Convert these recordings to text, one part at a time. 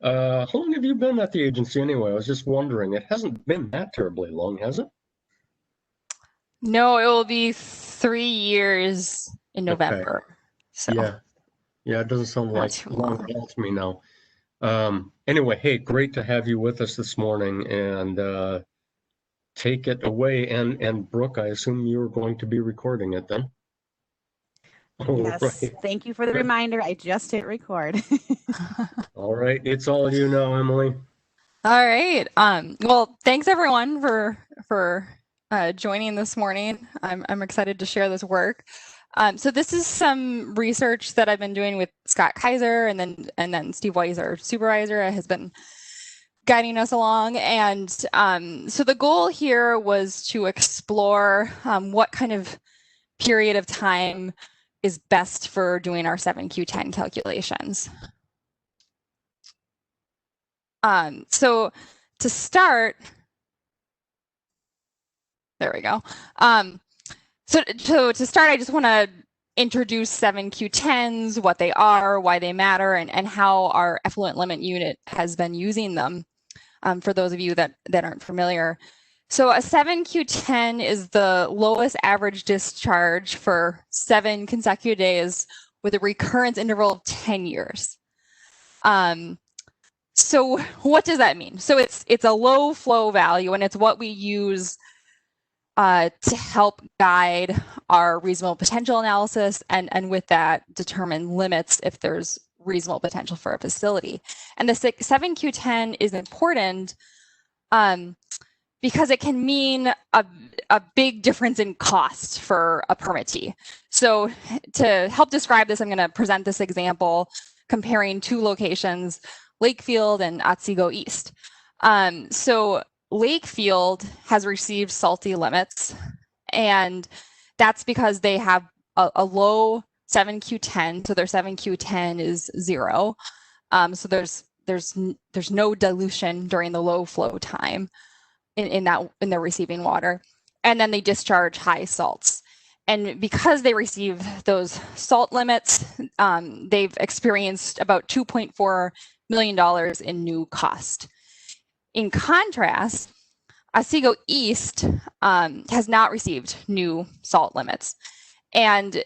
How long have you been at the agency anyway? I was just wondering. It hasn't been that terribly long, has it? No, it will be 3 years in Okay. November. So Yeah. Yeah, it doesn't sound not like too long long. at all to me now. Anyway, hey, great to have you with us this morning and take it away. And Brooke, I assume you're going to be recording it then? All Yes, right. thank you for the Good. reminder. I just hit record. All right. It's all you now, Emily. All right. Well, thanks everyone for joining this morning. I'm excited to share this work. So this is some research that I've been doing with Scott Kaiser, and then Steve Weiss, our supervisor, has been guiding us along. And so the goal here was to explore what kind of period of time is best for doing our 7Q10 calculations. So to start, there we go. So to start, I just want to introduce 7Q10s, what they are, why they matter, and how our effluent limit unit has been using them, for those of you that aren't familiar. So a 7Q10 is the lowest average discharge for 7 consecutive days with a recurrence interval of 10 years. So what does that mean? So it's a low flow value, and it's what we use to help guide our reasonable potential analysis, and with that determine limits if there's reasonable potential for a facility. And the 7Q10 is important because it can mean a big difference in cost for a permittee. So to help describe this, I'm going to present this example comparing 2 locations, Lakefield and Otsego East. So Lakefield has received salty limits, and that's because they have a low 7Q10, so their 7Q10 is 0. So there's no dilution during the low flow time in the receiving water, and then they discharge high salts. And because they receive those salt limits, they've experienced about $2.4 million in new cost. In contrast, Otsego East has not received new salt limits. And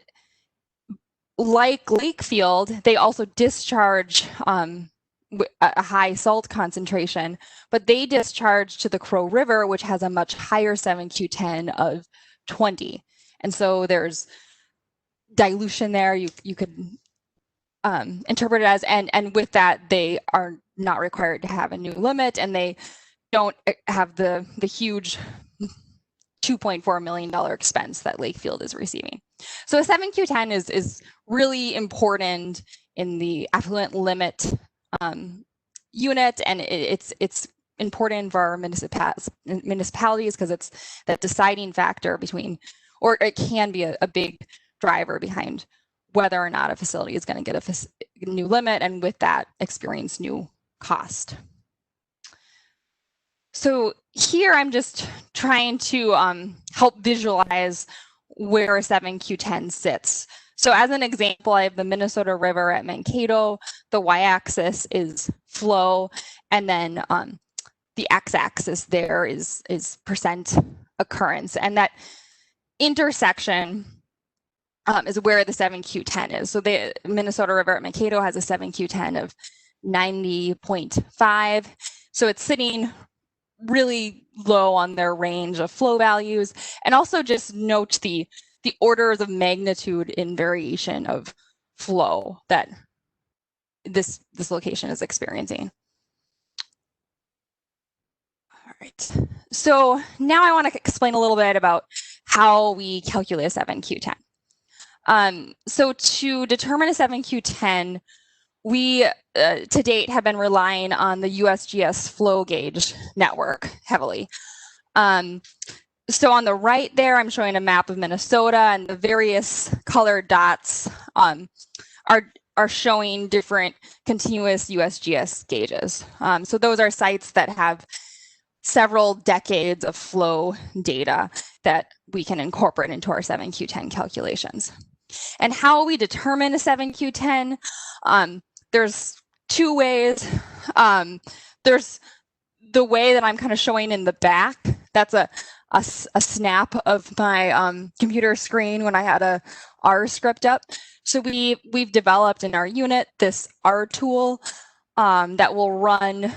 like Lakefield, they also discharge a high salt concentration, but they discharge to the Crow River, which has a much higher 7Q10 of 20. And so there's dilution there. You could interpret it as, and with that, they are not required to have a new limit, and they don't have the huge $2.4 million expense that Lakefield is receiving. So a 7Q10 is really important in the effluent limit unit, and it's important for our municipalities because it's that deciding factor between, or it can be a big driver behind whether or not a facility is going to get a new limit, and with that experience new cost. So here I'm just trying to help visualize where a 7Q10 sits. So as an example, I have the Minnesota River at Mankato. The y-axis is flow, and then the x-axis there is percent occurrence. And that intersection is where the 7Q10 is. So the Minnesota River at Mankato has a 7Q10 of 90.5. So it's sitting really low on their range of flow values. And also just note the orders of magnitude in variation of flow that this location is experiencing. All right. So now I want to explain a little bit about how we calculate a 7Q10. So to determine a 7Q10, we to date have been relying on the USGS flow gauge network heavily. So on the right there, I'm showing a map of Minnesota, and the various colored dots are showing different continuous USGS gauges. So those are sites that have several decades of flow data that we can incorporate into our 7Q10 calculations. And how we determine a 7Q10, there's 2 ways. there's the way that I'm kind of showing in the back. That's a snap of my computer screen when I had a R script up. So we've developed in our unit this R tool that will run.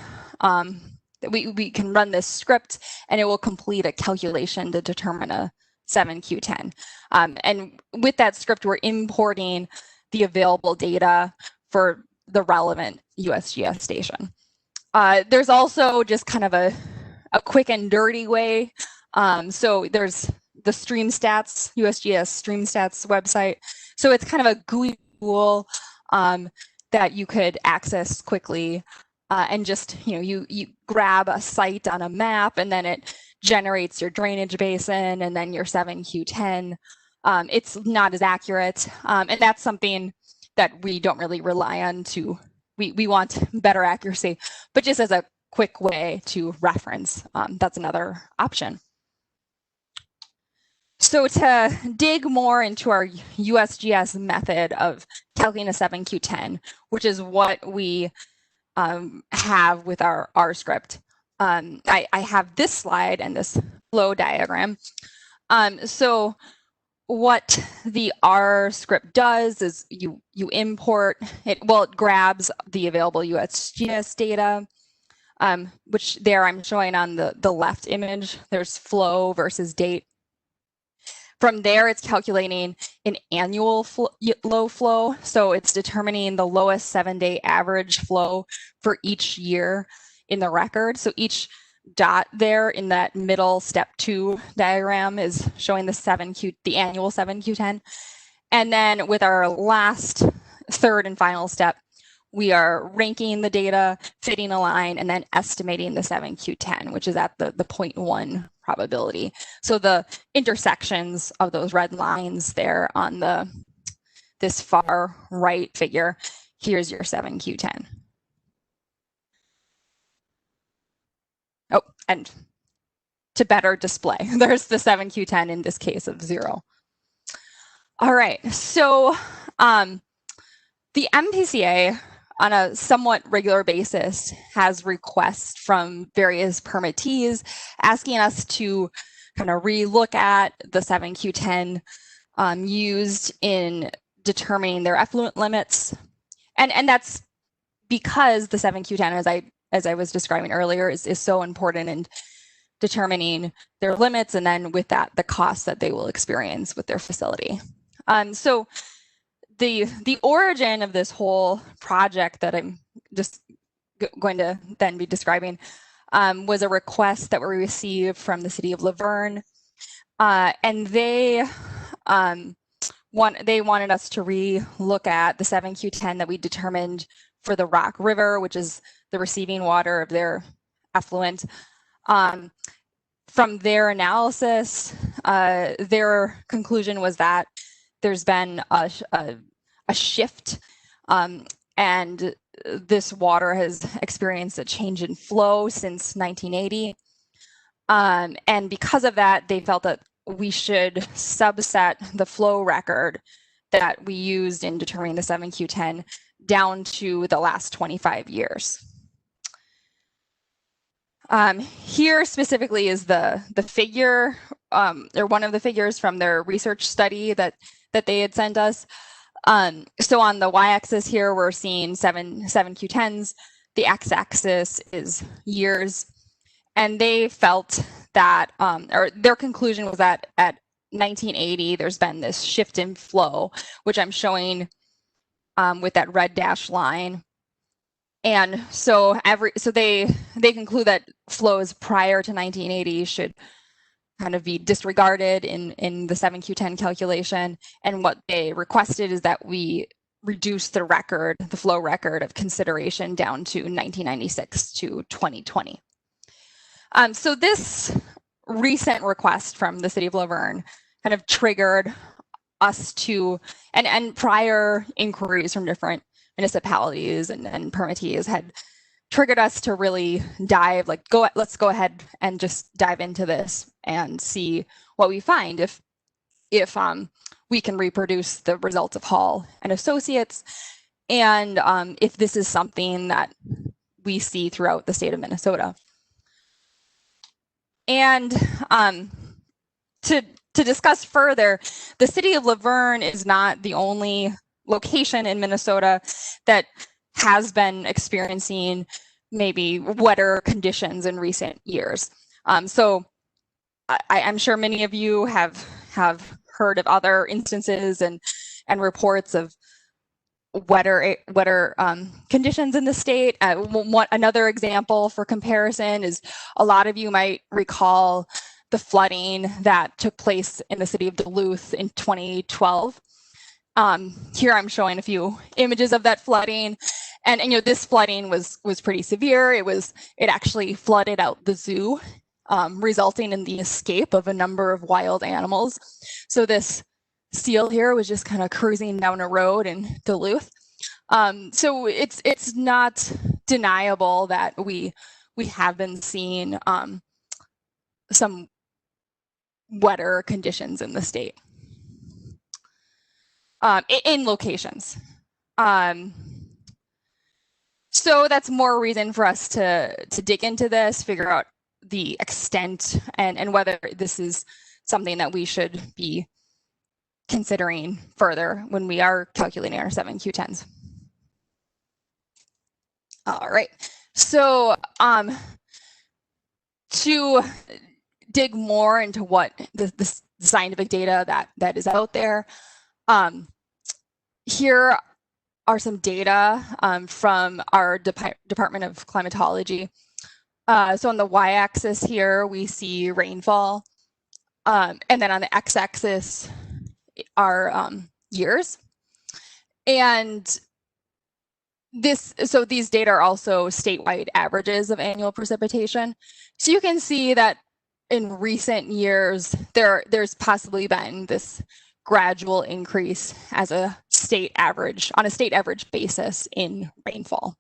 We can run this script and it will complete a calculation to determine a 7Q10. And with that script, we're importing the available data for the relevant USGS station. There's also just kind of a quick and dirty way. So there's the StreamStats, USGS StreamStats website. So it's kind of a GUI tool that you could access quickly and just, you grab a site on a map and then it generates your drainage basin and then your 7Q10. It's not as accurate. And that's something that we don't really rely on to, we want better accuracy, but just as a quick way to reference, that's another option. So to dig more into our USGS method of calculating a 7Q10, which is what we have with our R script, I have this slide and this flow diagram. So what the R script does is you import it. Well, it grabs the available USGS data, which there I'm showing on the left image. There's flow versus date. From there, it's calculating an annual low flow. So it's determining the lowest 7-day average flow for each year in the record. So each dot there in that middle step 2 diagram is showing the annual 7Q10. And then with our last third and final step, we are ranking the data, fitting a line, and then estimating the 7Q10, which is at the 0.1 probability. So the intersections of those red lines there on this far right figure, here's your 7Q10. Oh, and to better display, there's the 7Q10 in this case of 0. All right, so the MPCA on a somewhat regular basis has requests from various permittees asking us to kind of relook at the 7Q10 used in determining their effluent limits. And that's because the 7Q10, as I was describing earlier, is so important in determining their limits, and then with that, the costs that they will experience with their facility. So the origin of this whole project that I'm just going to then be describing was a request that we received from the city of Laverne, and they wanted us to re-look at the 7Q10 that we determined for the Rock River, which is the receiving water of their effluent. From their analysis, their conclusion was that there's been a shift, and this water has experienced a change in flow since 1980. And because of that, they felt that we should subset the flow record that we used in determining the 7Q10 down to the last 25 years. Here specifically is the figure, or one of the figures from their research study that they had sent us. So on the y-axis here, we're seeing 7Q10s. The x-axis is years. And they felt that, or their conclusion was that at 1980, there's been this shift in flow, which I'm showing with that red dashed line. And so they conclude that flows prior to 1980 should kind of be disregarded in the 7Q10 calculation. And what they requested is that we reduce the flow record of consideration down to 1996 to 2020. So this recent request from the city of Laverne kind of triggered us to, and prior inquiries from different municipalities and permittees had triggered us to really dive, let's go ahead and just dive into this and see what we find if we can reproduce the results of Hall and Associates, and if this is something that we see throughout the state of Minnesota. And to discuss further, the city of Laverne is not the only location in Minnesota that has been experiencing maybe wetter conditions in recent years. So I'm sure many of you have heard of other instances and reports of wetter conditions in the state. Another example for comparison is a lot of you might recall the flooding that took place in the city of Duluth in 2012. Here I'm showing a few images of that flooding, and you know, this flooding was pretty severe. It actually flooded out the zoo, resulting in the escape of a number of wild animals. So this seal here was just kind of cruising down a road in Duluth. So it's not deniable that we have been seeing some wetter conditions in the state in locations. So that's more reason for us to dig into this, figure out the extent and whether this is something that we should be considering further when we are calculating our 7Q10s. All right, so to dig more into what the scientific data that is out there, here are some data from our Department of Climatology. So on the y-axis here, we see rainfall, and then on the x-axis are years. And so these data are also statewide averages of annual precipitation. So you can see that in recent years, there's possibly been this gradual increase as a state average, on a state average basis in rainfall.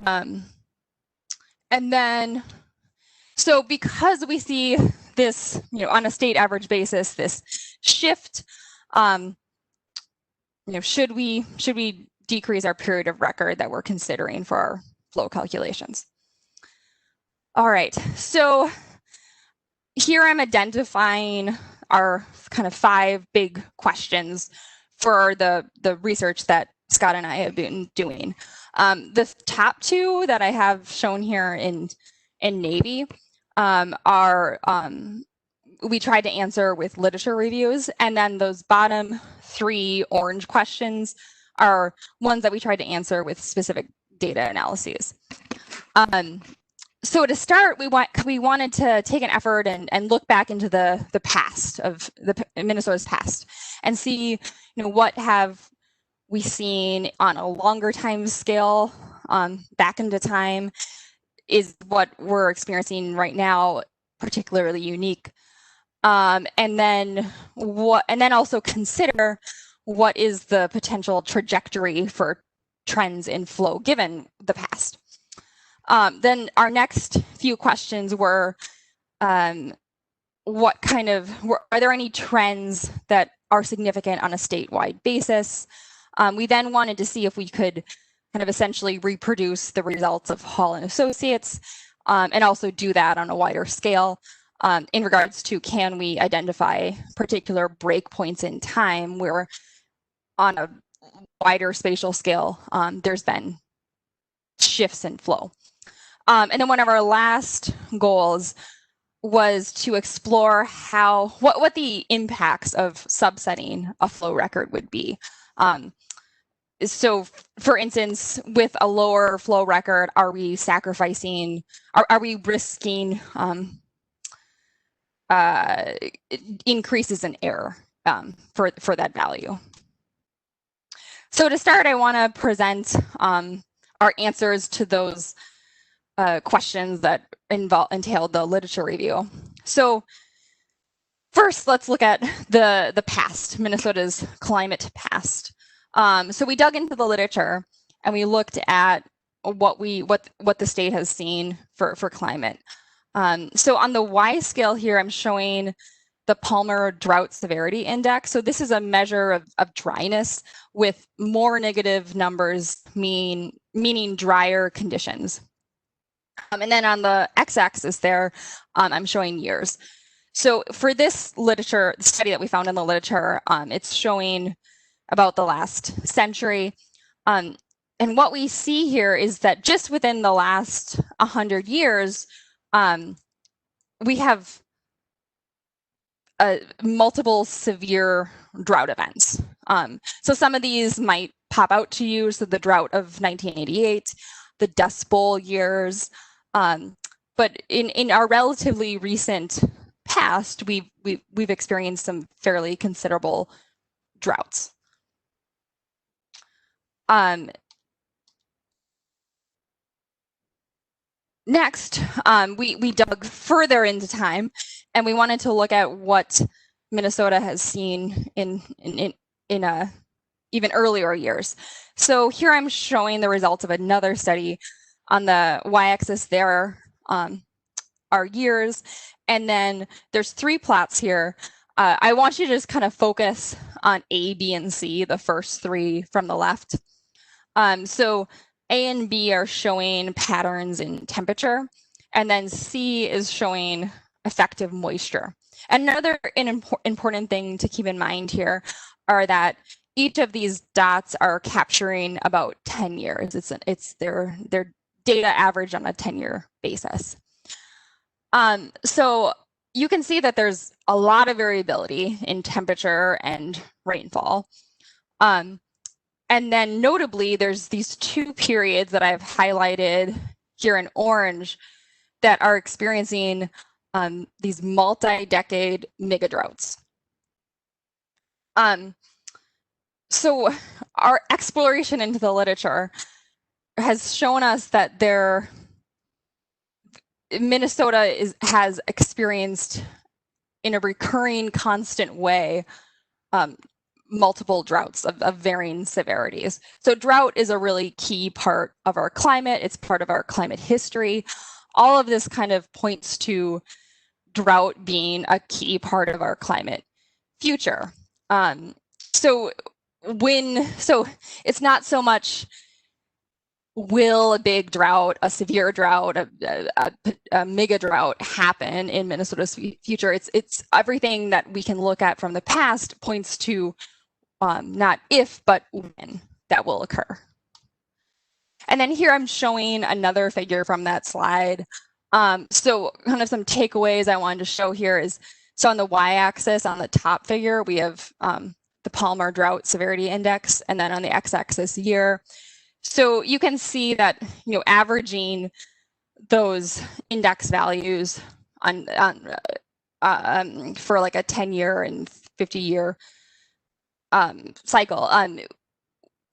And then, so because we see this, you know, on a state average basis, this shift, you know, should we decrease our period of record that we're considering for our flow calculations? All right, so here I'm identifying our kind of 5 big questions for the research that Scott and I have been doing. The top 2 that I have shown here in navy are we tried to answer with literature reviews, and then those bottom 3 orange questions are ones that we tried to answer with specific data analyses. So to start, we wanted to take an effort and look back into the past of Minnesota's past and see, you know, what have we seen on a longer time scale back into time. Is what we're experiencing right now particularly unique? And then also consider what is the potential trajectory for trends in flow given the past. Then our next few questions were, are there any trends that are significant on a statewide basis? We then wanted to see if we could kind of essentially reproduce the results of Hall and Associates, and also do that on a wider scale in regards to, can we identify particular breakpoints in time where on a wider spatial scale there's been shifts in flow. And then one of our last goals was to explore what the impacts of subsetting a flow record would be. So for instance, with a lower flow record, are we sacrificing, are we risking increases in error for that value? So to start, I want to present our answers to those questions that entailed the literature review. So first, let's look at the past, Minnesota's climate past. So we dug into the literature and we looked at what the state has seen for climate. So on the Y scale here, I'm showing the Palmer Drought Severity Index. So this is a measure of dryness with more negative numbers, meaning drier conditions. And then on the x-axis there, I'm showing years. So for this literature study that we found in the literature, it's showing about the last century. And what we see here is that just within the last 100 years, we have multiple severe drought events. So some of these might pop out to you. So the drought of 1988, the Dust Bowl years. But in our relatively recent past, we've experienced some fairly considerable droughts. Next, we dug further into time, and we wanted to look at what Minnesota has seen in even earlier years. So here I'm showing the results of another study. On the y-axis there are years, and then there's 3 plots here. I want you to just kind of focus on A, B, and C, the first 3 from the left. So A and B are showing patterns in temperature, and then C is showing effective moisture. Another important thing to keep in mind here are that each of these dots are capturing about 10 years. It's their data average on a 10-year basis. So you can see that there's a lot of variability in temperature and rainfall. And then notably, there's these 2 periods that I've highlighted here in orange that are experiencing these multi-decade mega droughts. So our exploration into the literature has shown us that Minnesota has experienced in a recurring, constant way multiple droughts of varying severities. So drought is a really key part of our climate. It's part of our climate history. All of this kind of points to drought being a key part of our climate future. So it's not so much will a big drought, a severe drought, a mega drought happen in Minnesota's future. It's everything that we can look at from the past points to not if, but when that will occur. And then here I'm showing another figure from that slide. So kind of some takeaways I wanted to show here is, so on the y-axis on the top figure, we have the Palmer Drought Severity Index, and then on the x-axis year. So you can see that, averaging those index values on for like a 10-year and 50-year cycle,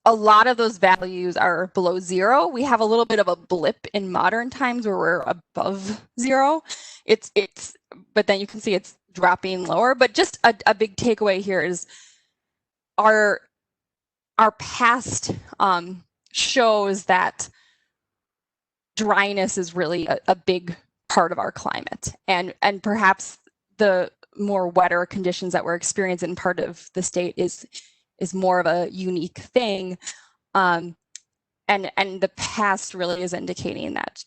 a lot of those values are below 0. We have a little bit of a blip in modern times where we're above 0. But then you can see it's dropping lower. But just a big takeaway here is our past shows that dryness is really a big part of our climate, and perhaps the more wetter conditions that we're experiencing in part of the state is more of a unique thing, and the past really is indicating that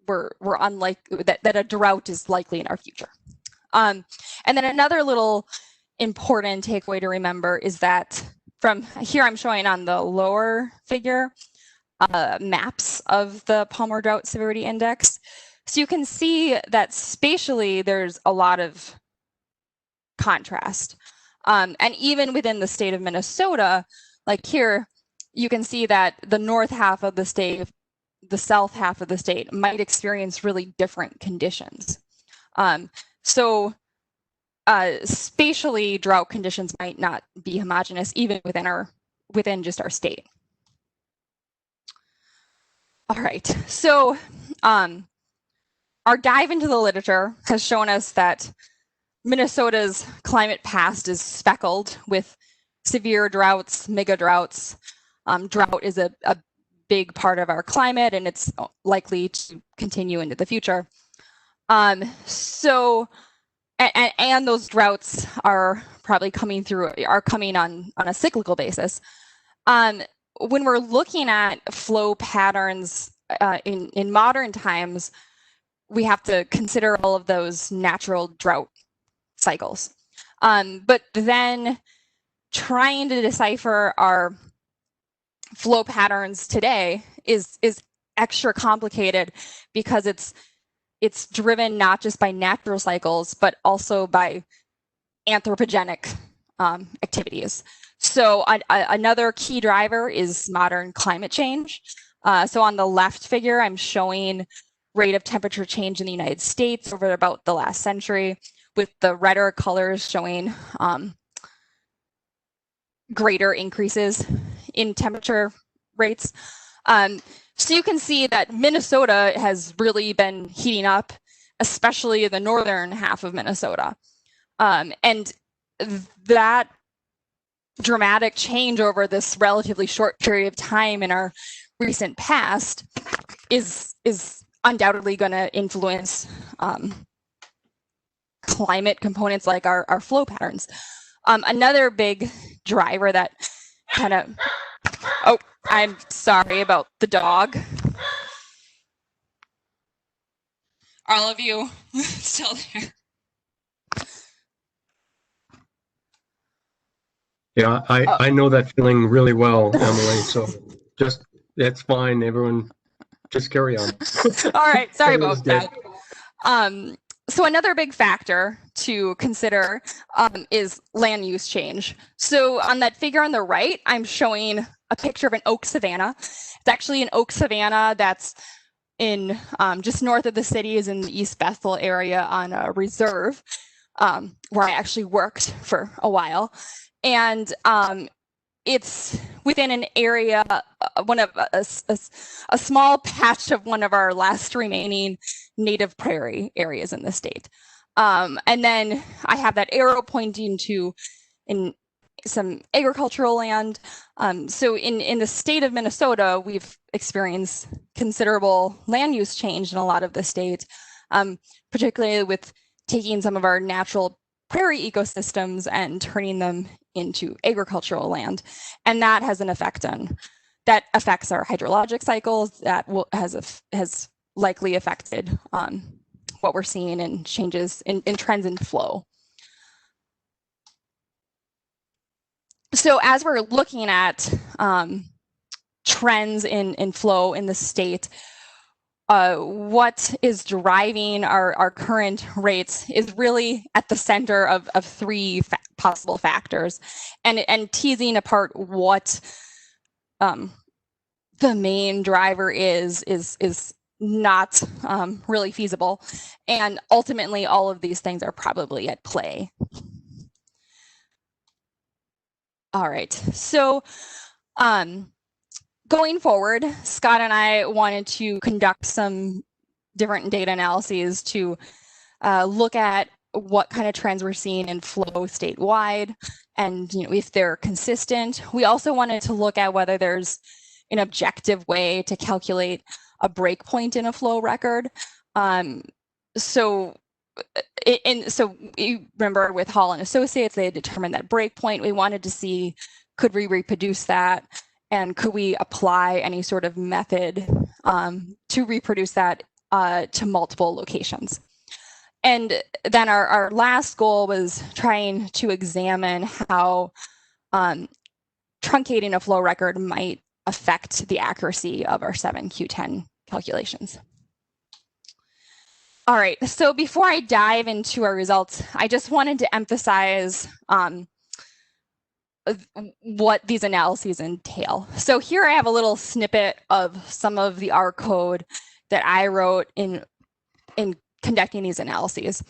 we're unlikely that a drought is likely in our future. And then another little important takeaway to remember is that from here I'm showing on the lower figure maps of the Palmer Drought Severity Index. So you can see that spatially there's a lot of contrast. And even within the state of Minnesota, like here, you can see that the north half of the state, the south half of the state might experience really different conditions. So spatially, drought conditions might not be homogeneous even within just our state. All right, so our dive into the literature has shown us that Minnesota's climate past is speckled with severe droughts, mega droughts. Drought is a big part of our climate, and it's likely to continue into the future. So and those droughts are probably coming on a cyclical basis. When we're looking at flow patterns in modern times, we have to consider all of those natural drought cycles. But then trying to decipher our flow patterns today is extra complicated because it's driven not just by natural cycles, but also by anthropogenic activities. So another key driver is modern climate change. So on the left figure, I'm showing rate of temperature change in the United States over about the last century, with the redder colors showing greater increases in temperature rates. So you can see that Minnesota has really been heating up, especially the northern half of Minnesota. And that dramatic change over this relatively short period of time in our recent past is undoubtedly going to influence climate components like our flow patterns. Another big driver that kind of, oh, I'm sorry about the dog. All of you still there? Yeah, I know that feeling really well, Emily. So just, that's fine. Everyone, just carry on. All right, sorry about that. So another big factor to consider is land use change. So on that figure on the right, I'm showing a picture of an oak savanna. It's actually an oak savanna that's in just north of the city, is in the East Bethel area on a reserve where I actually worked for a while. And it's within an area, one of a small patch of one of our last remaining native prairie areas in the state. And then I have that arrow pointing to in some agricultural land. So in the state of Minnesota, we've experienced considerable land use change in a lot of the state, particularly with taking some of our natural prairie ecosystems and turning them into agricultural land. And that has an effect that affects our hydrologic cycles, that has likely affected what we're seeing in changes in trends in flow. So as we're looking at trends in flow in the state, what is driving our current rates is really at the center of three possible factors, and teasing apart what the main driver is not really feasible, and ultimately all of these things are probably at play. All right, so going forward, Scott and I wanted to conduct some different data analyses to look at what kind of trends we're seeing in flow statewide, and if they're consistent. We also wanted to look at whether there's an objective way to calculate a breakpoint in a flow record. So you remember with Hall and Associates, they had determined that breakpoint. We wanted to see, could we reproduce that? And could we apply any sort of method to reproduce that to multiple locations? And then our last goal was trying to examine how truncating a flow record might affect the accuracy of our 7Q10 calculations. All right, so before I dive into our results, I just wanted to emphasize what these analyses entail. So here I have a little snippet of some of the R code that I wrote in conducting these analyses.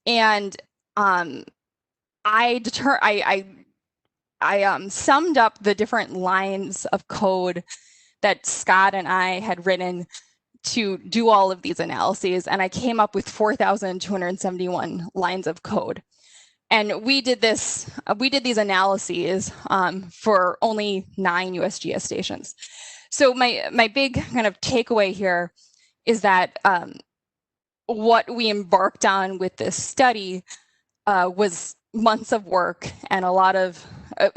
And I summed up the different lines of code that Scott and I had written to do all of these analyses, and I came up with 4,271 lines of code. And we did these analyses for only 9 USGS stations. So my big kind of takeaway here is that what we embarked on with this study was months of work and a lot of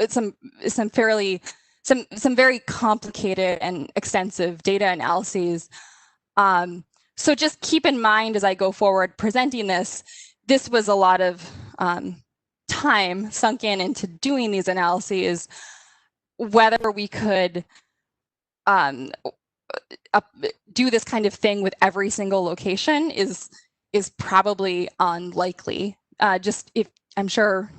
some very complicated and extensive data analyses. So just keep in mind as I go forward presenting this was a lot of time sunk into doing these analyses. Whether we could do this kind of thing with every single location is probably unlikely. Just if I'm sure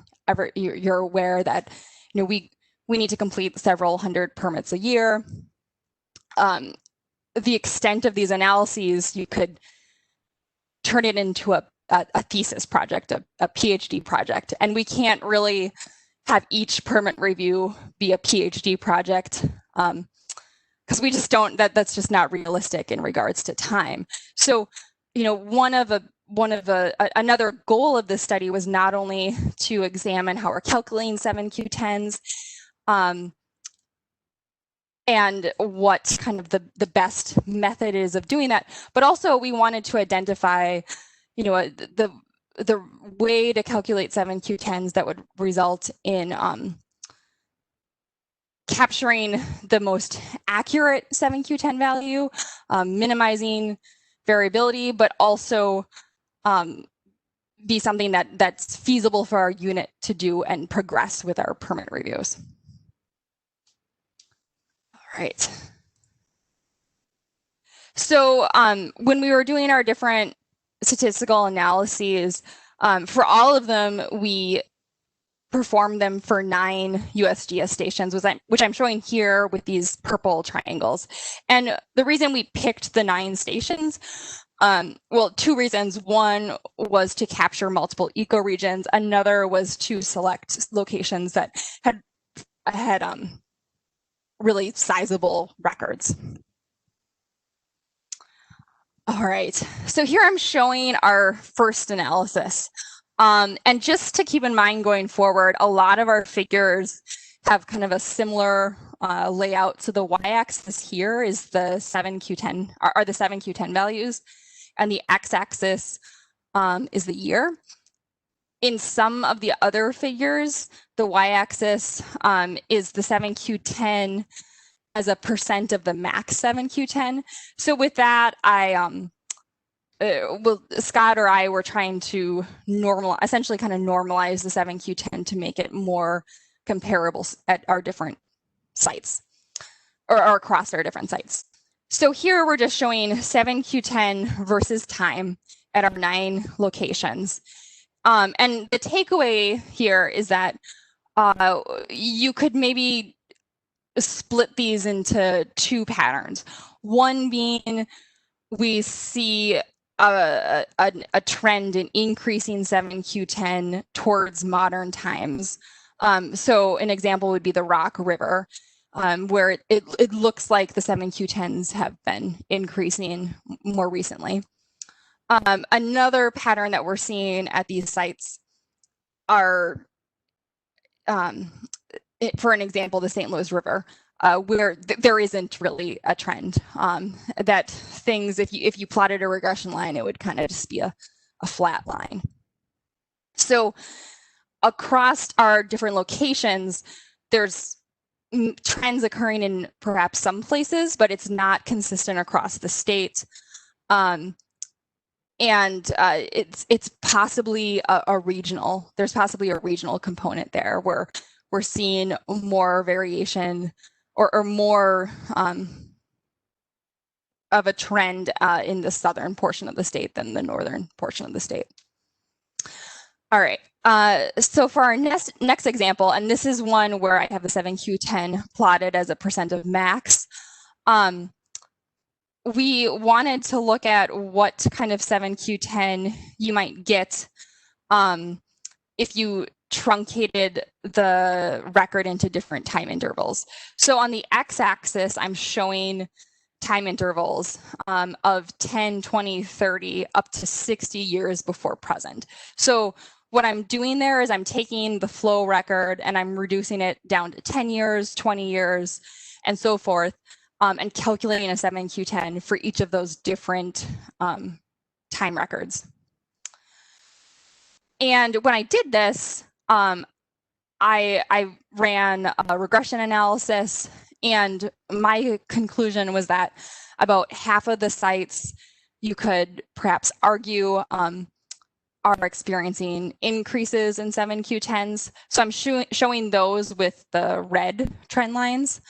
you're aware that we need to complete several hundred permits a year. The extent of these analyses, you could turn it into a thesis project, a PhD project, and we can't really have each permit review be a PhD project because we just don't. That's just not realistic in regards to time. So, another goal of this study was not only to examine how we're calculating 7Q10s. And what kind of the best method is of doing that, but also we wanted to identify, the way to calculate 7Q10s that would result in capturing the most accurate 7Q10 value, minimizing variability, but also be something that's feasible for our unit to do and progress with our permit reviews. Right. So when we were doing our different statistical analyses, for all of them, we performed them for 9 USGS stations, which I'm showing here with these purple triangles. And the reason we picked the 9 stations, well, 2 reasons. One was to capture multiple ecoregions. Another was to select locations that had really sizable records. All right, so here I'm showing our first analysis. And just to keep in mind going forward, a lot of our figures have kind of a similar layout. So the y-axis here is the 7Q10, are the 7Q10 values, and the x-axis is the year. In some of the other figures, the y-axis is the 7Q10 as a percent of the max 7Q10. So with that, Scott or I were trying to essentially kind of normalize the 7Q10 to make it more comparable at our different sites or across our different sites. So here we're just showing 7Q10 versus time at our 9 locations. And the takeaway here is that you could maybe split these into 2 patterns. One being we see a trend in increasing 7Q10 towards modern times. So an example would be the Rock River, where it looks like the 7Q10s have been increasing more recently. Another pattern that we're seeing at these sites are, for an example, the St. Louis River, where there isn't really a trend. That things, if you plotted a regression line, it would kind of just be a flat line. So across our different locations, there's trends occurring in perhaps some places, but it's not consistent across the state. And it's possibly there's possibly a regional component there where we're seeing more variation or more of a trend in the southern portion of the state than the northern portion of the state. All right, so for our next example, and this is one where I have the 7Q10 plotted as a percent of max. We wanted to look at what kind of 7Q10 you might get if you truncated the record into different time intervals. So on the x-axis, I'm showing time intervals of 10, 20, 30, up to 60 years before present. So what I'm doing there is I'm taking the flow record and I'm reducing it down to 10 years, 20 years, and so forth. And calculating a 7Q10 for each of those different time records. And when I did this, I ran a regression analysis, and my conclusion was that about half of the sites you could perhaps argue are experiencing increases in 7Q10s. So I'm showing those with the red trend lines.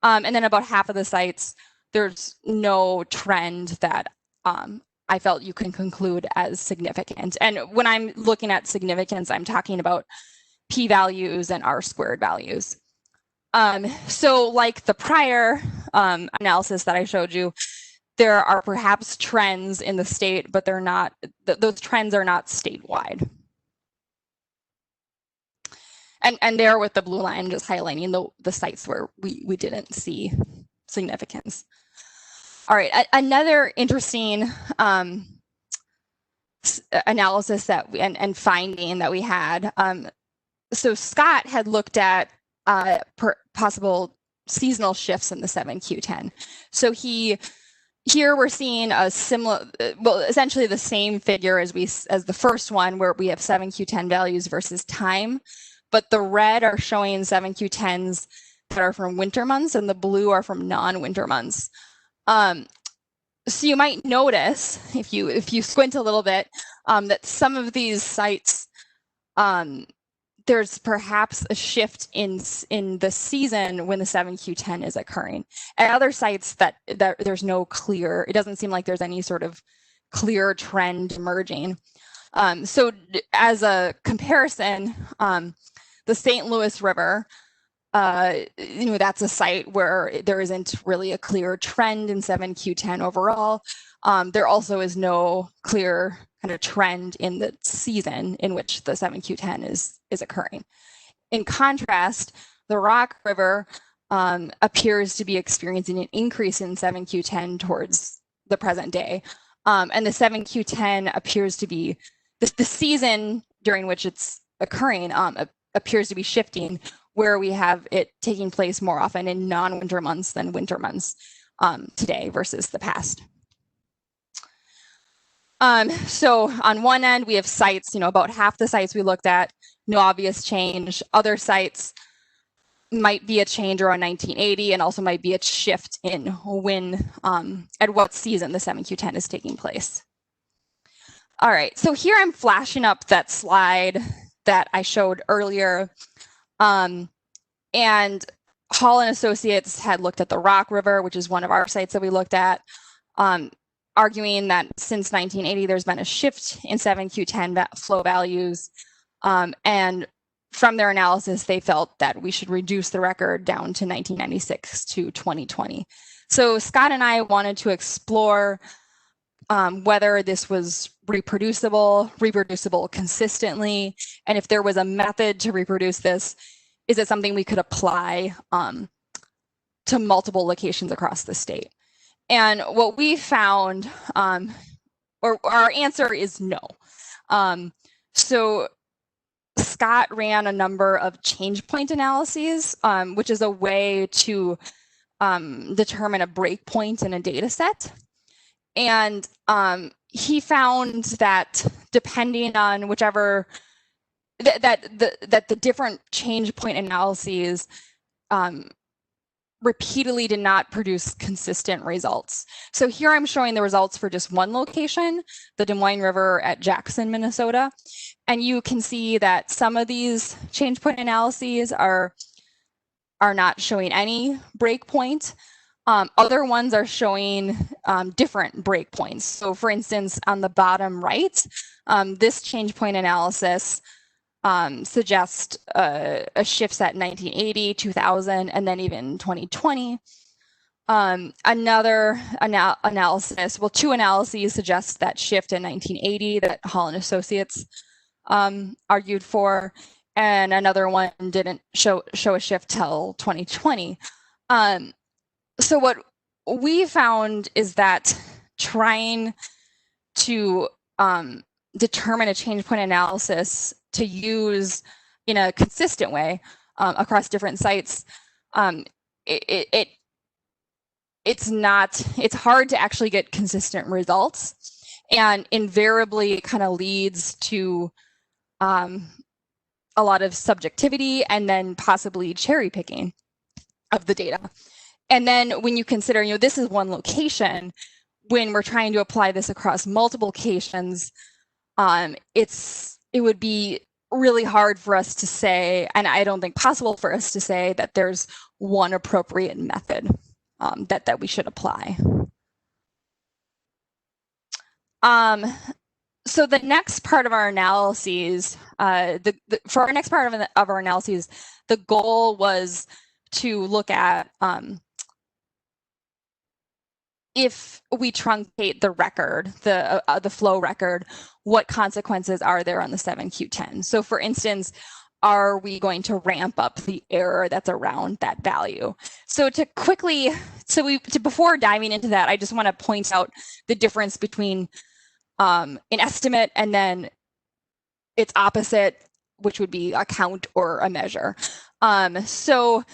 And then about half of the sites, there's no trend that I felt you can conclude as significant. And when I'm looking at significance, I'm talking about p-values and r-squared values. So like the prior analysis that I showed you, there are perhaps trends in the state, but they're not, those trends are not statewide. And there with the blue line just highlighting the sites where we didn't see significance. All right, another interesting analysis that and finding that we had. So Scott had looked at possible seasonal shifts in the 7Q10. So here we're seeing a similar, well, essentially the same figure as the first one, where we have 7Q10 values versus time, but the red are showing 7Q10s that are from winter months, and the blue are from non-winter months. So you might notice, if you squint a little bit, that some of these sites, there's perhaps a shift in the season when the 7Q10 is occurring. At other sites that there's no clear, it doesn't seem like there's any sort of clear trend emerging. So as a comparison, the St. Louis River, that's a site where there isn't really a clear trend in 7Q10 overall. There also is no clear kind of trend in the season in which the 7Q10 is occurring. In contrast, the Rock River appears to be experiencing an increase in 7Q10 towards the present day. And the 7Q10 appears to be, the season during which it's occurring appears to be shifting, where we have it taking place more often in non-winter months than winter months today versus the past. So on one end, we have sites, about half the sites we looked at, no obvious change. Other sites might be a change around 1980 and also might be a shift in when, at what season the 7Q10 is taking place. All right, so here I'm flashing up that slide that I showed earlier. And Hall and Associates had looked at the Rock River, which is one of our sites that we looked at, arguing that since 1980, there's been a shift in 7Q10 flow values. And from their analysis, they felt that we should reduce the record down to 1996 to 2020. So Scott and I wanted to explore whether this was reproducible consistently, and if there was a method to reproduce this, is it something we could apply to multiple locations across the state? And what we found, or our answer is no. So Scott ran a number of change point analyses, which is a way to determine a breakpoint in a data set. And he found that depending on whichever, that the different change point analyses repeatedly did not produce consistent results. So here I'm showing the results for just one location, the Des Moines River at Jackson, Minnesota. And you can see that some of these change point analyses are not showing any breakpoint. Other ones are showing different breakpoints. So for instance, on the bottom right, this change point analysis suggest shifts at 1980, 2000, and then even 2020. Another analysis, well, two analyses suggest that shift in 1980 that Hall and Associates argued for, and another one didn't show a shift till 2020. So what we found is that trying to determine a change point analysis to use in a consistent way across different sites, it's hard to actually get consistent results, and invariably it kind of leads to a lot of subjectivity and then possibly cherry picking of the data. And then when you consider, this is one location, when we're trying to apply this across multiple locations, it would be really hard for us to say, and I don't think possible for us to say, that there's one appropriate method that we should apply. So the next part of our analyses, for our next part of our analyses, the goal was to look at if we truncate the record, the flow record, what consequences are there on the 7Q10? So for instance, are we going to ramp up the error that's around that value? So before diving into that, I just want to point out the difference between an estimate and then its opposite, which would be a count or a measure. So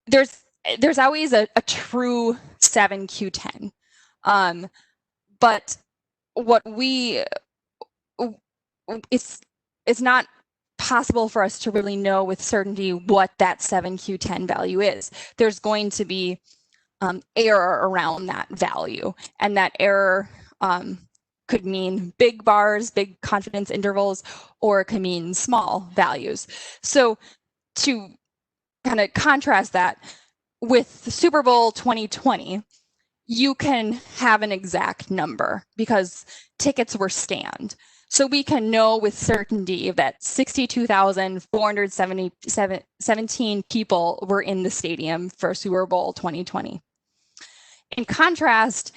there's always a true 7Q10, but it's not possible for us to really know with certainty what that 7Q10 value is. There's going to be error around that value, and that error could mean big bars, big confidence intervals, or it could mean small values. So to kind of contrast that, with the Super Bowl 2020, you can have an exact number because tickets were scanned. So we can know with certainty that 62,417 people were in the stadium for Super Bowl 2020. In contrast,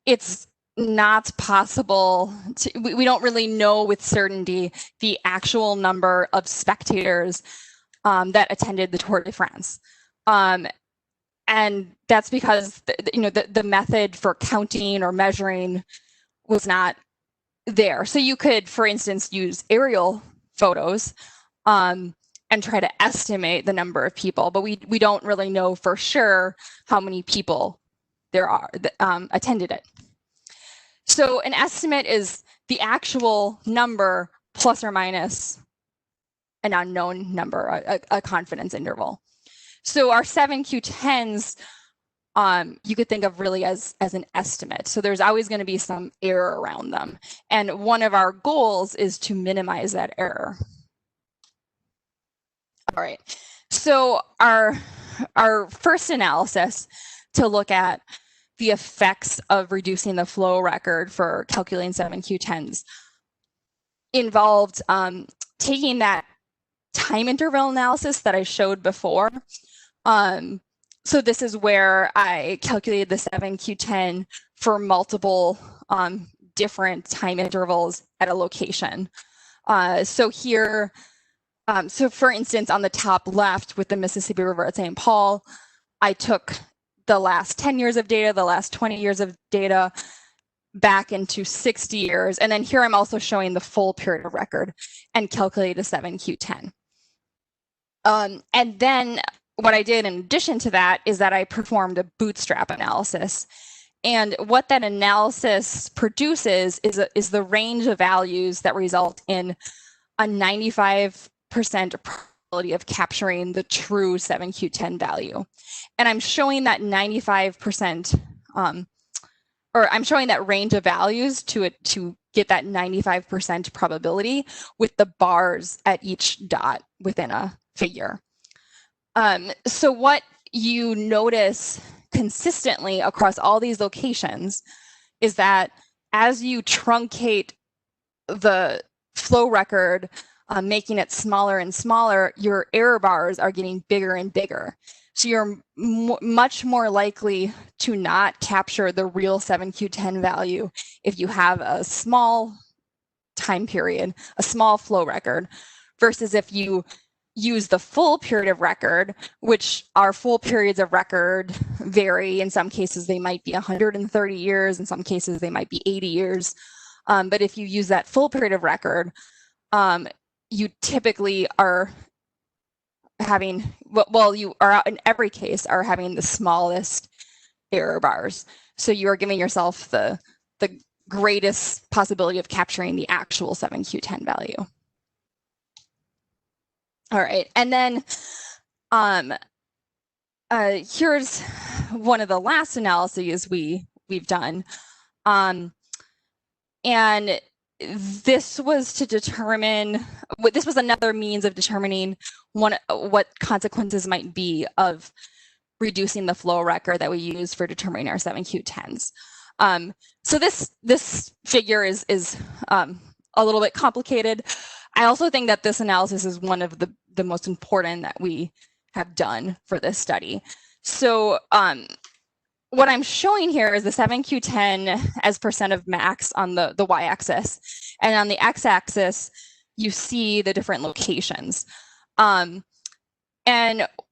it's not possible we don't really know with certainty the actual number of spectators that attended the Tour de France. And that's because the method for counting or measuring was not there. So you could, for instance, use aerial photos and try to estimate the number of people, but we don't really know for sure how many people there are that attended it. So an estimate is the actual number plus or minus an unknown number, a confidence interval. So our 7Q10s, you could think of really as an estimate. So there's always going to be some error around them. And one of our goals is to minimize that error. All right. So our first analysis to look at the effects of reducing the flow record for calculating 7Q10s involved taking that time interval analysis that I showed before. So this is where I calculated the 7Q10 for multiple different time intervals at a location. So here, so for instance, on the top left with the Mississippi River at St. Paul, I took the last 10 years of data, the last 20 years of data back into 60 years. And then here I'm also showing the full period of record and calculate a 7Q10. And then what I did in addition to that is that I performed a bootstrap analysis. And what that analysis produces is the range of values that result in a 95% probability of capturing the true 7Q10 value. And I'm showing that 95%, or I'm showing that range of values to get that 95% probability with the bars at each dot within a figure. So what you notice consistently across all these locations is that as you truncate the flow record, making it smaller and smaller, your error bars are getting bigger and bigger. So you're much more likely to not capture the real 7Q10 value if you have a small time period, a small flow record, versus if you use the full period of record, which our full periods of record vary. In some cases, they might be 130 years. In some cases, they might be 80 years. But if you use that full period of record, you typically are having, well, you are in every case are having the smallest error bars. So you are giving yourself the greatest possibility of capturing the actual 7Q10 value. All right, and then here's one of the last analyses we've done, and this was to determine. This was another means of determining what consequences might be of reducing the flow record that we use for determining our 7Q10s. So this figure is a little bit complicated. I also think that this analysis is one of the most important that we have done for this study. So what I'm showing here is the 7Q10 as percent of max on the y-axis, and on the x-axis you see the different locations. And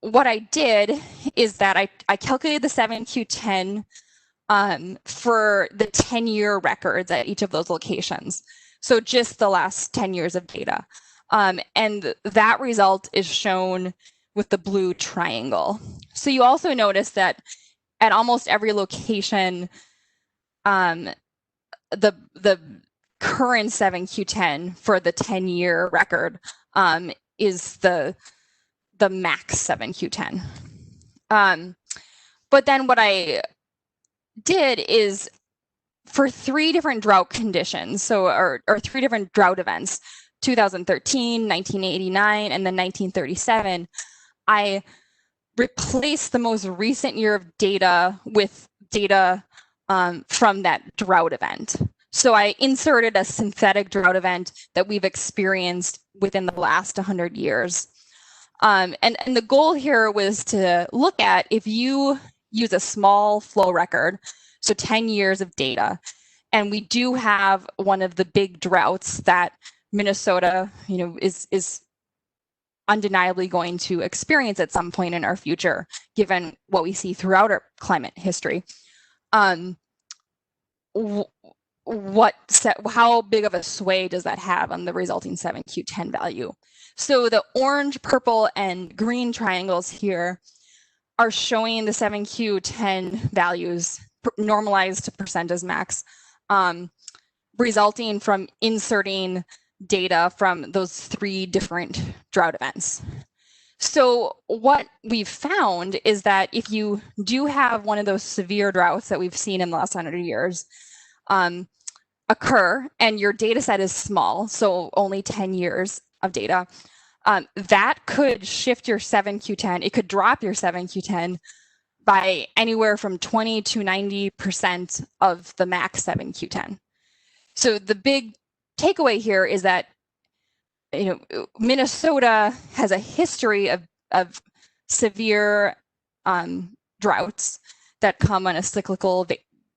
what I did is that I calculated the 7Q10 for the 10-year records at each of those locations. So just the last 10 years of data. And that result is shown with the blue triangle. So you also notice that at almost every location, the current 7Q10 for the 10-year record is the max 7Q10. But then what I did is for 3 different drought conditions, so or 3 different drought events, 2013, 1989, and then 1937, I replaced the most recent year of data with data from that drought event. So I inserted a synthetic drought event that we've experienced within the last 100 years. And the goal here was to look at if you use a small flow record, so 10 years of data, and we do have one of the big droughts that Minnesota, is undeniably going to experience at some point in our future, given what we see throughout our climate history. How big of a sway does that have on the resulting 7Q10 value? So the orange, purple, and green triangles here are showing the 7Q10 values normalized to percent as max, resulting from inserting data from those 3 different drought events. So what we've found is that if you do have one of those severe droughts that we've seen in the last 100 years occur, and your data set is small, so only 10 years of data, that could shift your 7Q10. It could drop your 7Q10 by anywhere from 20 to 90% of the max 7Q10. So the big takeaway here is that Minnesota has a history of severe droughts that come on a cyclical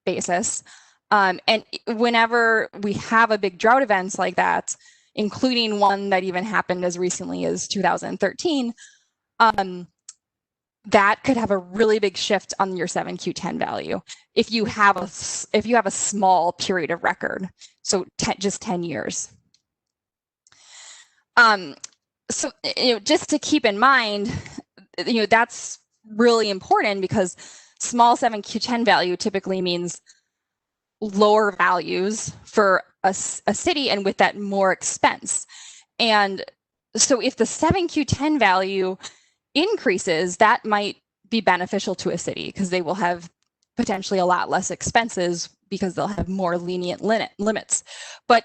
basis. And whenever we have a big drought events like that, including one that even happened as recently as 2013, that could have a really big shift on your 7Q10 value if you have a small period of record, so just 10 years. So just to keep in mind, that's really important because small 7Q10 value typically means lower values for a city, and with that more expense. And so if the 7Q10 value increases, that might be beneficial to a city because they will have potentially a lot less expenses because they'll have more lenient limits. But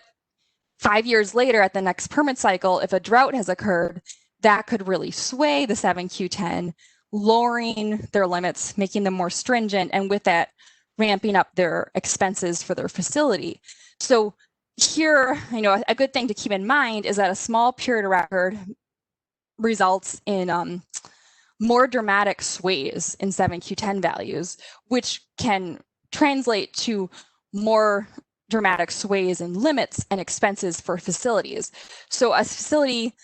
5 years later, at the next permit cycle, if a drought has occurred, that could really sway the 7Q10, lowering their limits, making them more stringent, and with that, ramping up their expenses for their facility. So here, a good thing to keep in mind is that a small period of record results in more dramatic sways in 7Q10 values, which can translate to more dramatic sways in limits and expenses for facilities. So a facility,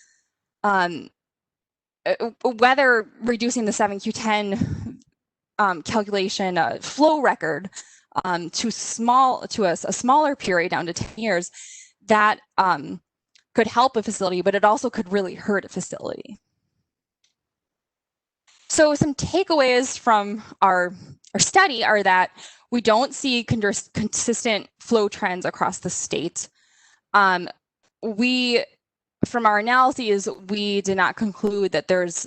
whether reducing the 7Q10 calculation flow record to a smaller period down to 10 years, that could help a facility, but it also could really hurt a facility. So some takeaways from our study are that we don't see consistent flow trends across the state. We from our analyses, we did not conclude that there's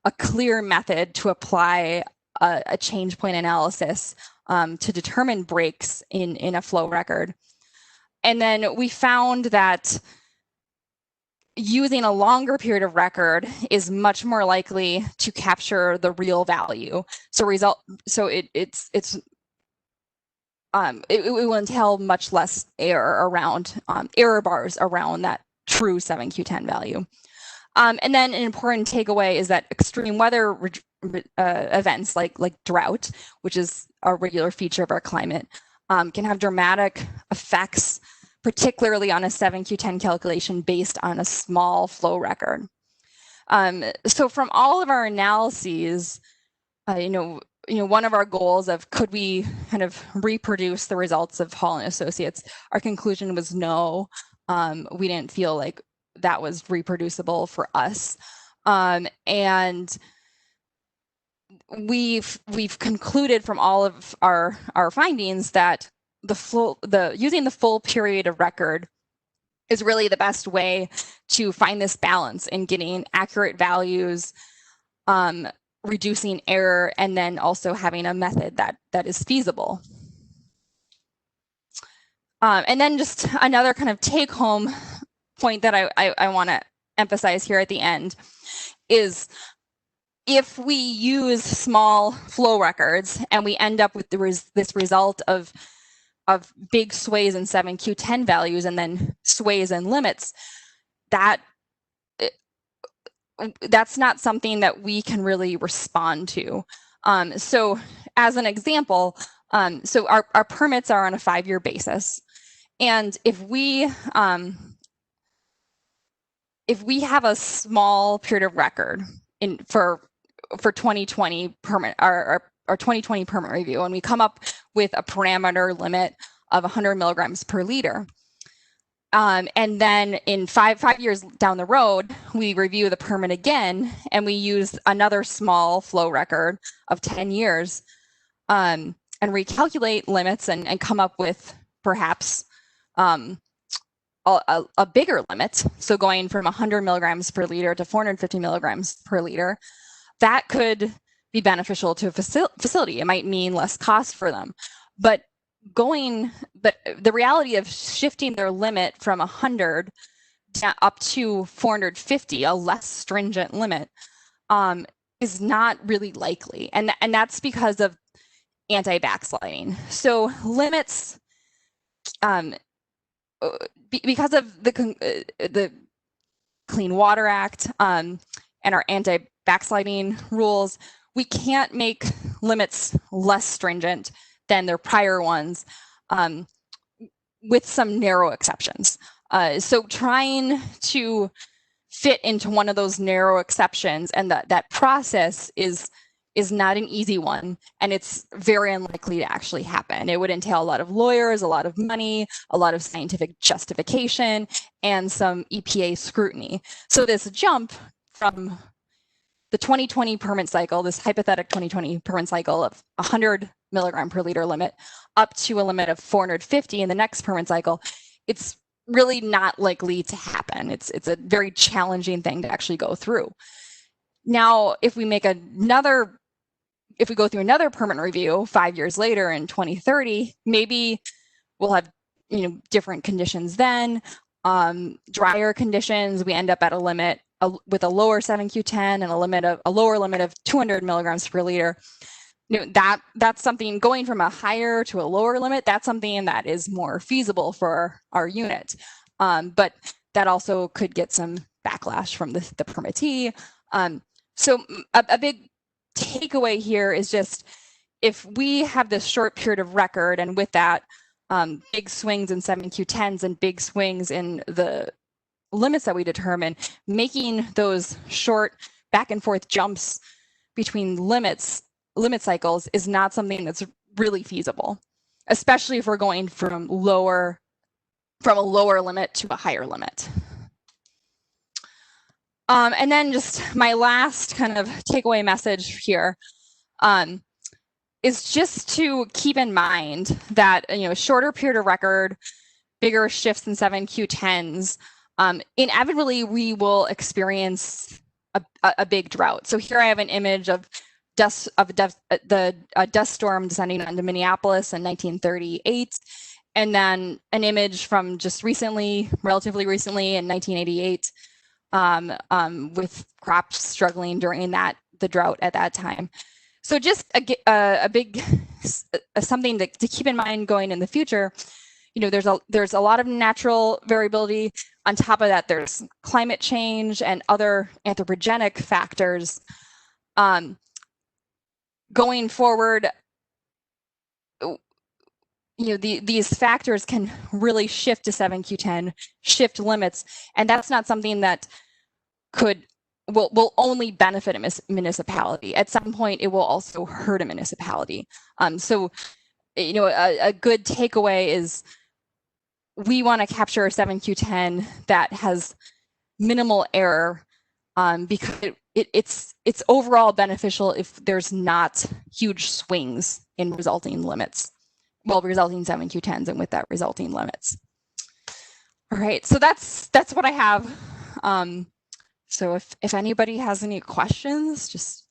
a clear method to apply a change point analysis to determine breaks in a flow record. And then we found that using a longer period of record is much more likely to capture the real value. So it will entail much less error around error bars around that true 7Q10 value. And then an important takeaway is that extreme weather events like drought, which is a regular feature of our climate, can have dramatic effects, particularly on a 7Q10 calculation based on a small flow record. So from all of our analyses, one of our goals of could we kind of reproduce the results of Hall and Associates, our conclusion was no. We didn't feel like that was reproducible for us. And we've concluded from all of our findings that using the full period of record is really the best way to find this balance in getting accurate values, reducing error, and then also having a method that is feasible. And then just another kind of take-home point that I want to emphasize here at the end is if we use small flow records and we end up with this result of big sways in 7Q10 values and then sways and limits, that's not something that we can really respond to. So as an example, so our permits are on a 5-year basis. And if we have a small period of record for 2020 permit, our 2020 permit review, and we come up with a parameter limit of 100 milligrams per liter, and then in five years down the road, we review the permit again, and we use another small flow record of 10 years, and recalculate limits and come up with perhaps a bigger limit, so going from 100 milligrams per liter to 450 milligrams per liter, that could be beneficial to a facility. It might mean less cost for them, but the reality of shifting their limit from 100 up to 450, a less stringent limit, is not really likely, and that's because of anti-backsliding. So limits, because of the Clean Water Act and our anti-backsliding rules, we can't make limits less stringent than their prior ones, with some narrow exceptions. So trying to fit into one of those narrow exceptions, and that process is not an easy one, and it's very unlikely to actually happen. It would entail a lot of lawyers, a lot of money, a lot of scientific justification, and some EPA scrutiny. So this jump from the 2020 permit cycle, this hypothetical 2020 permit cycle of 100 milligram per liter limit up to a limit of 450 in the next permit cycle, it's really not likely to happen. It's a very challenging thing to actually go through. Now, if we go through another permit review 5 years later in 2030, maybe we'll have different conditions then, drier conditions. We end up at a limit with a lower 7Q10 and a lower limit of 200 milligrams per liter. That's something, going from a higher to a lower limit, that's something that is more feasible for our unit. But that also could get some backlash from the permittee. So a big takeaway here is just, if we have this short period of record, and with that big swings in 7Q10s and big swings in the limits that we determine, making those short back and forth jumps between limit cycles is not something that's really feasible, especially if we're going from a lower limit to a higher limit. And then just my last kind of takeaway message here is just to keep in mind that, shorter period of record, bigger shifts in 7Q10s inevitably we will experience a big drought. So here I have an image of the dust storm descending onto Minneapolis in 1938, and then an image from just recently, relatively recently, in 1988, with crops struggling during the drought at that time. So just a big something to keep in mind going in the future. There's a lot of natural variability. On top of that, there's climate change and other anthropogenic factors. Going forward, these factors can really shift to 7Q10, shift limits, and that's not something that will only benefit a municipality. At some point, it will also hurt a municipality. So, a good takeaway is we want to capture a 7Q10 that has minimal error, because it's overall beneficial if there's not huge swings in resulting limits. Well, resulting 7Q10s and with that resulting limits. All right, so that's what I have. So if anybody has any questions, just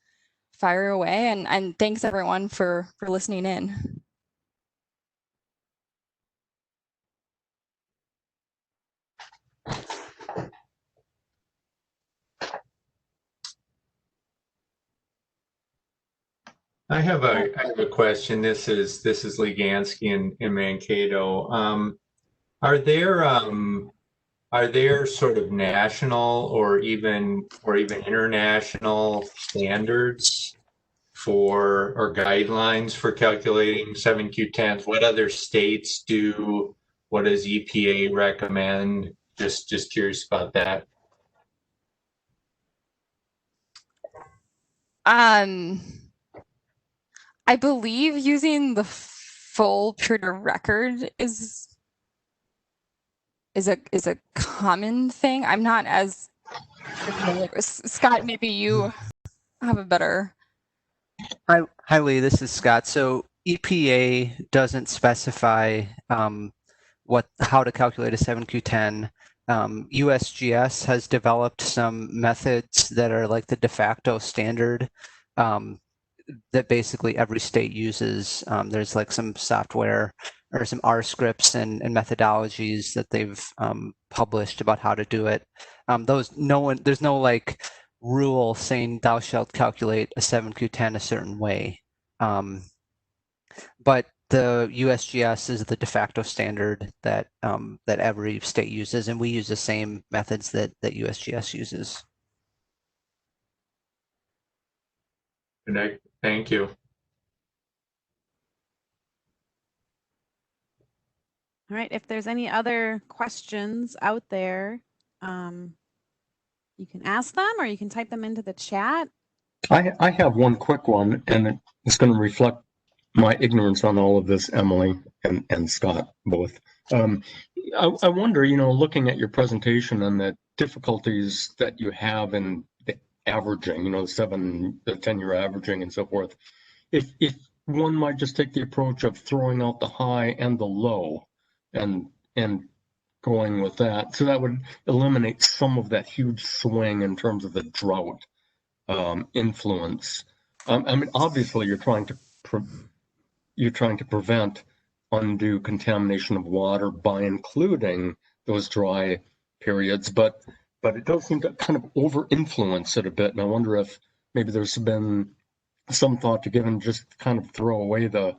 fire away, and thanks everyone for listening in. I have a question. This is Lee Gansky in Mankato. Are there sort of national or even international standards or guidelines for calculating 7Q10s? What other states do? What does EPA recommend? Just curious about that. I believe using the full period of record is a common thing. I'm not as familiar. Scott, maybe you have a better. Hi, Lee. This is Scott. So EPA doesn't specify how to calculate a 7Q10. USGS has developed some methods that are like the de facto standard that basically every state uses. There's like some software or some R scripts and methodologies that they've published about how to do it. There's no like rule saying thou shalt calculate a 7Q10 a certain way. But the USGS is the de facto standard that every state uses, and we use the same methods that USGS uses. Thank you. All right, if there's any other questions out there, you can ask them or you can type them into the chat. I have one quick one, and it's going to reflect my ignorance on all of this, Emily and Scott both. I wonder, looking at your presentation and the difficulties that you have in the averaging, the 10-year averaging and so forth, if one might just take the approach of throwing out the high and the low and going with that, so that would eliminate some of that huge swing in terms of the drought influence. I mean, obviously, you're trying to prevent undue contamination of water by including those dry periods, but it does seem to kind of over-influence it a bit, and I wonder if maybe there's been some thought to given just kind of throw away the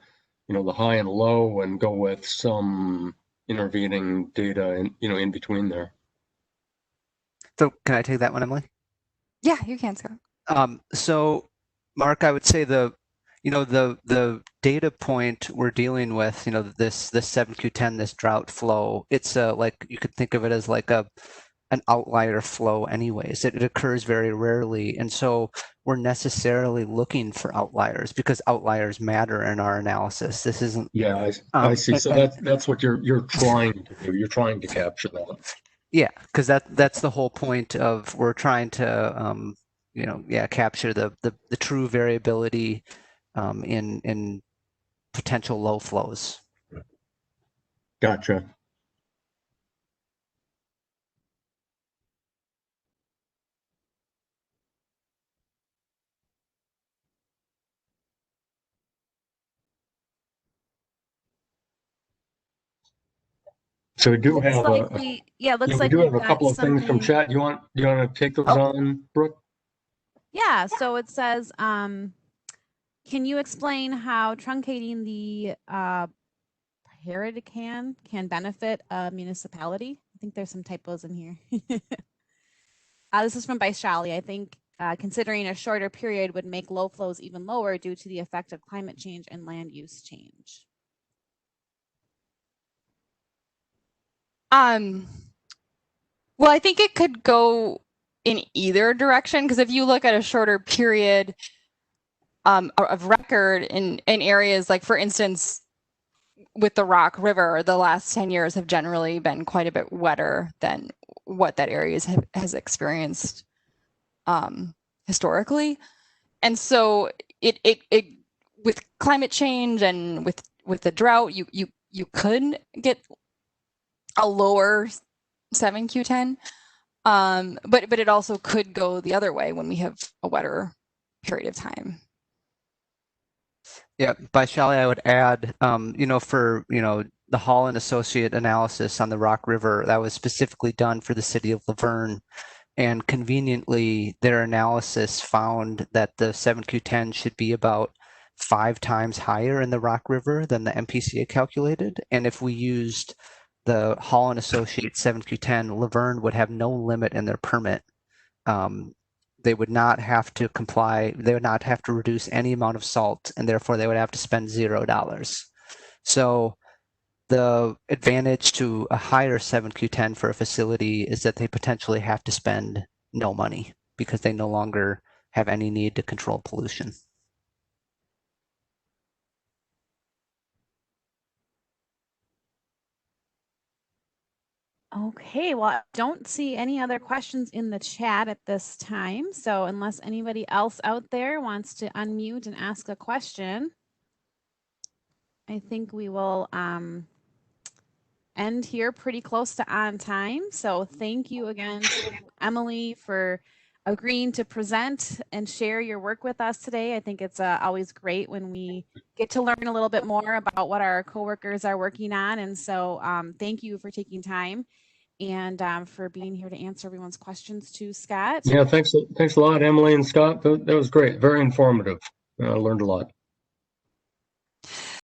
high and low and go with some intervening data in between there. So can I take that one, Emily? Yeah, you can, Scott. So Mark, I would say the data point we're dealing with, this 7Q10, this drought flow, it's like you could think of it as like an outlier flow anyways. It occurs very rarely, and so we're necessarily looking for outliers because outliers matter in our analysis. This isn't. Yeah, I see. So that's what you're trying to do. You're trying to capture that. Yeah, because that's the whole point of we're trying to capture the true variability in potential low flows. Gotcha. So we do Looks have like a, yeah, looks yeah, we like do we've have a got couple of things from something. chat. You want to take those Oh. on, Brooke? Yeah, so it says, can you explain how truncating the period can benefit a municipality? I think there's some typos in here. This is from Baishali. I think considering a shorter period would make low flows even lower due to the effect of climate change and land use change. Well, I think it could go in either direction, because if you look at a shorter period of record in areas like, for instance, with the Rock River, the last 10 years have generally been quite a bit wetter than what that area has experienced historically. And so it with climate change and with the drought, you could get a lower 7Q10. But it also could go the other way when we have a wetter period of time. Yeah, by Shelley, I would add, for, the Hall and Associate analysis on the Rock River, that was specifically done for the city of Laverne. And conveniently, their analysis found that the 7Q10 should be about 5 times higher in the Rock River than the MPCA calculated. And if we used the Hall and Associates 7Q10, Laverne would have no limit in their permit. They would not have to comply. They would not have to reduce any amount of salt, and therefore they would have to spend $0. So the advantage to a higher 7Q10 for a facility is that they potentially have to spend no money because they no longer have any need to control pollution. Okay, well, I don't see any other questions in the chat at this time. So unless anybody else out there wants to unmute and ask a question, I think we will end here pretty close to on time. So thank you again to Emily for agreeing to present and share your work with us today. I think it's always great when we get to learn a little bit more about what our coworkers are working on. And so thank you for taking time and for being here to answer everyone's questions too, Scott. Yeah, thanks a lot, Emily and Scott. That was great. Very informative. I learned a lot.